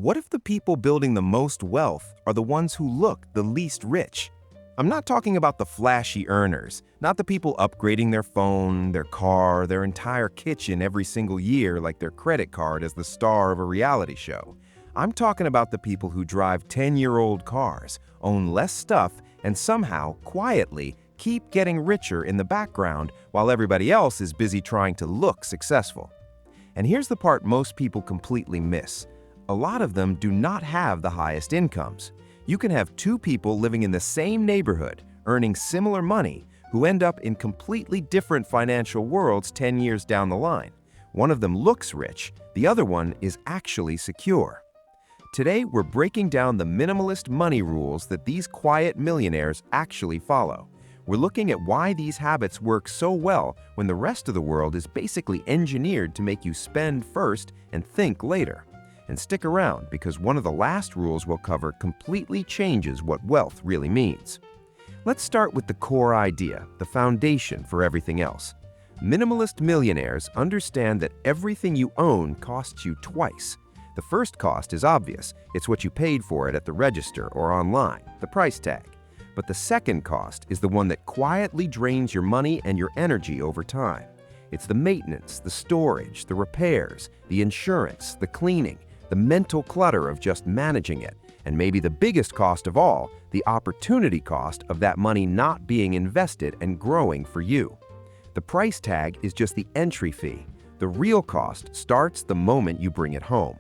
What if the people building the most wealth are the ones who look the least rich? I'm not talking about the flashy earners, not the people upgrading their phone, their car, their entire kitchen every single year like their credit card as the star of a reality show. I'm talking about the people who drive 10-year-old cars, own less stuff, and somehow, quietly, keep getting richer in the background while everybody else is busy trying to look successful. And here's the part most people completely miss. A lot of them do not have the highest incomes. You can have two people living in the same neighborhood, earning similar money, who end up in completely different financial worlds 10 years down the line. One of them looks rich, the other one is actually secure. Today, we're breaking down the minimalist money rules that these quiet millionaires actually follow. We're looking at why these habits work so well when the rest of the world is basically engineered to make you spend first and think later. And stick around, because one of the last rules we'll cover completely changes what wealth really means. Let's start with the core idea, the foundation for everything else. Minimalist millionaires understand that everything you own costs you twice. The first cost is obvious. It's what you paid for it at the register or online, the price tag. But the second cost is the one that quietly drains your money and your energy over time. It's the maintenance, the storage, the repairs, the insurance, the cleaning, the mental clutter of just managing it, and maybe the biggest cost of all, the opportunity cost of that money not being invested and growing for you. The price tag is just the entry fee. The real cost starts the moment you bring it home.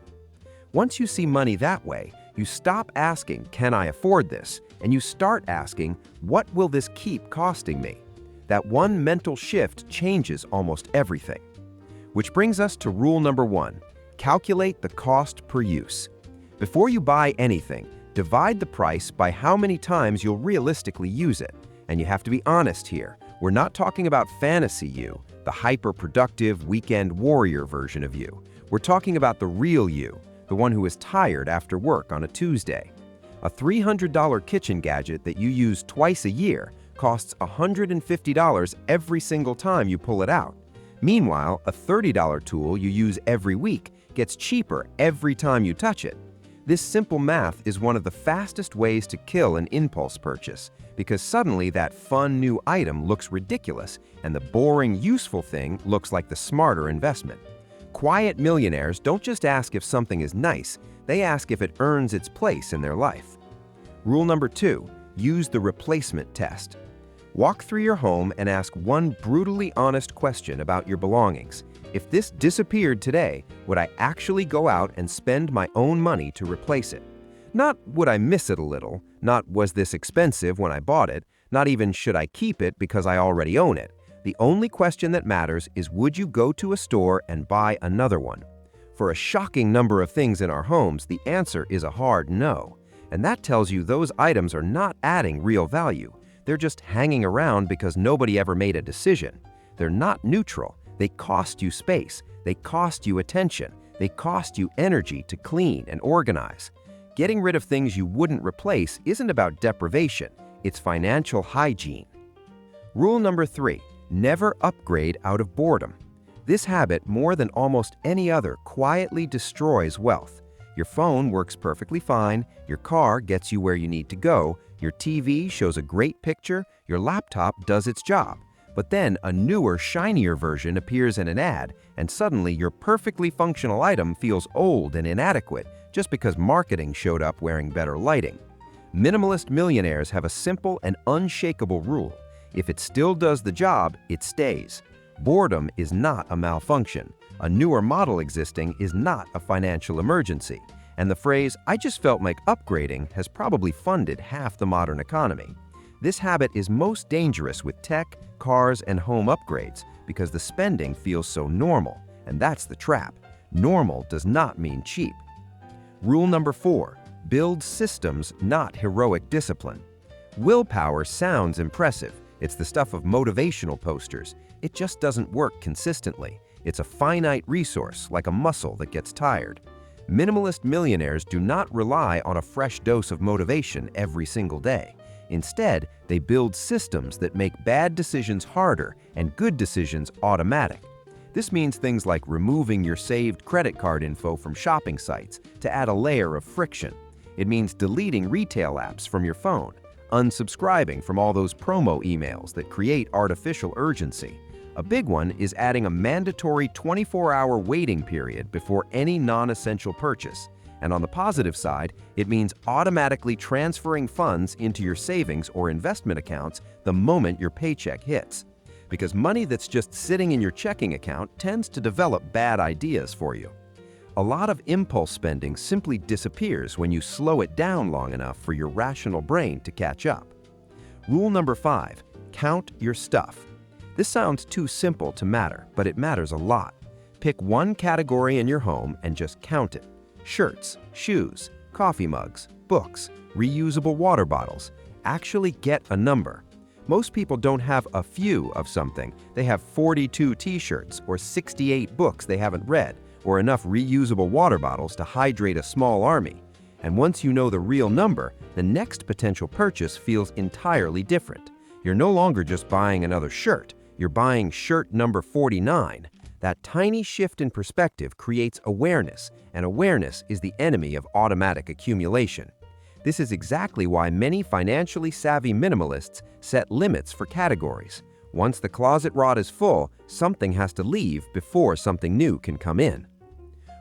Once you see money that way, you stop asking, "Can I afford this?" and you start asking, "What will this keep costing me?" That one mental shift changes almost everything. Which brings us to rule number 1. Calculate the cost per use. Before you buy anything, divide the price by how many times you'll realistically use it. And you have to be honest here. We're not talking about fantasy you, the hyper-productive weekend warrior version of you. We're talking about the real you, the one who is tired after work on a Tuesday. A $300 kitchen gadget that you use twice a year costs $150 every single time you pull it out. Meanwhile, a $30 tool you use every week gets cheaper every time you touch it. This simple math is one of the fastest ways to kill an impulse purchase, because suddenly that fun new item looks ridiculous and the boring, useful thing looks like the smarter investment. Quiet millionaires don't just ask if something is nice, they ask if it earns its place in their life. Rule number 2, use the replacement test. Walk through your home and ask one brutally honest question about your belongings. If this disappeared today, would I actually go out and spend my own money to replace it? Not would I miss it a little, not was this expensive when I bought it, not even should I keep it because I already own it. The only question that matters is, would you go to a store and buy another one? For a shocking number of things in our homes, the answer is a hard no. And that tells you those items are not adding real value. They're just hanging around because nobody ever made a decision. They're not neutral. They cost you space. They cost you attention. They cost you energy to clean and organize. Getting rid of things you wouldn't replace isn't about deprivation. It's financial hygiene. Rule number 3, never upgrade out of boredom. This habit, more than almost any other, quietly destroys wealth. Your phone works perfectly fine, your car gets you where you need to go, your TV shows a great picture, your laptop does its job. But then a newer, shinier version appears in an ad, and suddenly your perfectly functional item feels old and inadequate just because marketing showed up wearing better lighting. Minimalist millionaires have a simple and unshakable rule. If it still does the job, it stays. Boredom is not a malfunction. A newer model existing is not a financial emergency. And the phrase, "I just felt like upgrading," has probably funded half the modern economy. This habit is most dangerous with tech, cars, and home upgrades because the spending feels so normal. And that's the trap. Normal does not mean cheap. Rule number 4, build systems, not heroic discipline. Willpower sounds impressive. It's the stuff of motivational posters. It just doesn't work consistently. It's a finite resource, like a muscle that gets tired. Minimalist millionaires do not rely on a fresh dose of motivation every single day. Instead, they build systems that make bad decisions harder and good decisions automatic. This means things like removing your saved credit card info from shopping sites to add a layer of friction. It means deleting retail apps from your phone, unsubscribing from all those promo emails that create artificial urgency. A big one is adding a mandatory 24-hour waiting period before any non-essential purchase. And on the positive side, it means automatically transferring funds into your savings or investment accounts the moment your paycheck hits. Because money that's just sitting in your checking account tends to develop bad ideas for you. A lot of impulse spending simply disappears when you slow it down long enough for your rational brain to catch up. Rule number 5, count your stuff. This sounds too simple to matter, but it matters a lot. Pick one category in your home and just count it. Shirts, shoes, coffee mugs, books, reusable water bottles. Actually get a number. Most people don't have a few of something. They have 42 t-shirts or 68 books they haven't read, or enough reusable water bottles to hydrate a small army. And once you know the real number, the next potential purchase feels entirely different. You're no longer just buying another shirt. You're buying shirt number 49. That tiny shift in perspective creates awareness, and awareness is the enemy of automatic accumulation. This is exactly why many financially savvy minimalists set limits for categories. Once the closet rod is full, something has to leave before something new can come in.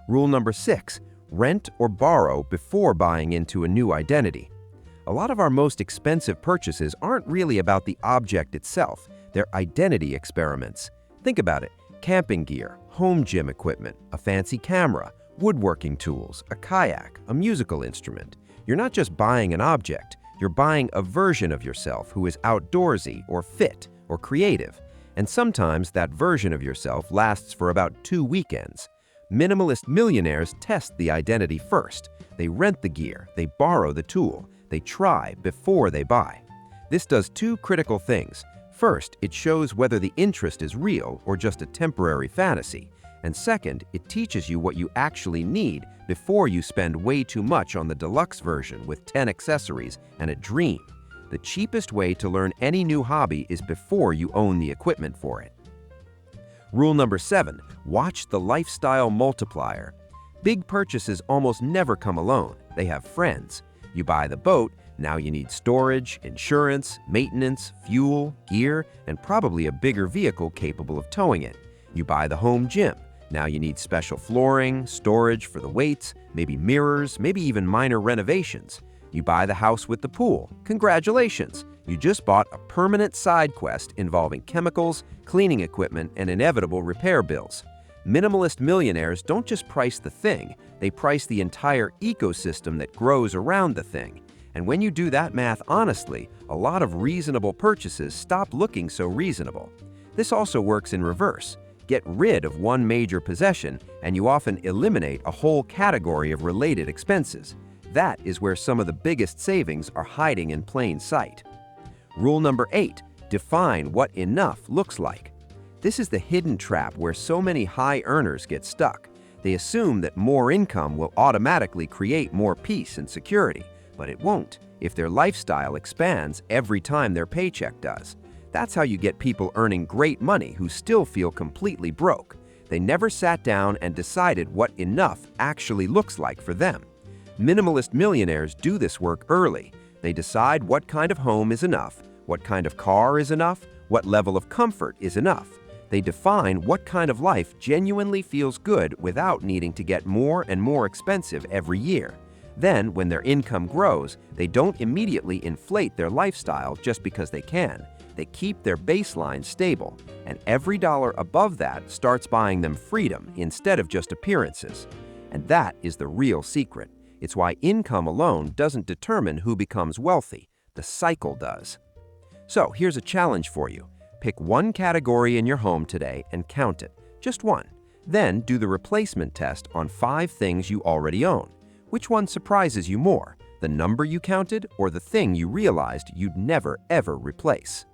Rule number 6, rent or borrow before buying into a new identity. A lot of our most expensive purchases aren't really about the object itself, they're identity experiments. Think about it. Camping gear, home gym equipment, a fancy camera, woodworking tools, a kayak, a musical instrument. You're not just buying an object, you're buying a version of yourself who is outdoorsy or fit or creative. And sometimes that version of yourself lasts for about 2 weekends. Minimalist millionaires test the identity first. They rent the gear, they borrow the tool, they try before they buy. This does 2 critical things. First, it shows whether the interest is real or just a temporary fantasy. And second, it teaches you what you actually need before you spend way too much on the deluxe version with 10 accessories and a dream. The cheapest way to learn any new hobby is before you own the equipment for it. Rule number 7, watch the lifestyle multiplier. Big purchases almost never come alone. They have friends. You buy the boat, now you need storage, insurance, maintenance, fuel, gear, and probably a bigger vehicle capable of towing it. You buy the home gym. Now you need special flooring, storage for the weights, maybe mirrors, maybe even minor renovations. You buy the house with the pool. Congratulations! You just bought a permanent side quest involving chemicals, cleaning equipment, and inevitable repair bills. Minimalist millionaires don't just price the thing, they price the entire ecosystem that grows around the thing. And when you do that math honestly, a lot of reasonable purchases stop looking so reasonable. This also works in reverse. Get rid of one major possession, and you often eliminate a whole category of related expenses. That is where some of the biggest savings are hiding in plain sight. Rule number 8, define what enough looks like. This is the hidden trap where so many high earners get stuck. They assume that more income will automatically create more peace and security, but it won't if their lifestyle expands every time their paycheck does. That's how you get people earning great money who still feel completely broke. They never sat down and decided what enough actually looks like for them. Minimalist millionaires do this work early. They decide what kind of home is enough, what kind of car is enough, what level of comfort is enough. They define what kind of life genuinely feels good without needing to get more and more expensive every year. Then, when their income grows, they don't immediately inflate their lifestyle just because they can. They keep their baseline stable, and every dollar above that starts buying them freedom instead of just appearances. And that is the real secret. It's why income alone doesn't determine who becomes wealthy. The cycle does. So here's a challenge for you. Pick one category in your home today and count it. Just one. Then do the replacement test on 5 things you already own. Which one surprises you more, the number you counted or the thing you realized you'd never ever replace?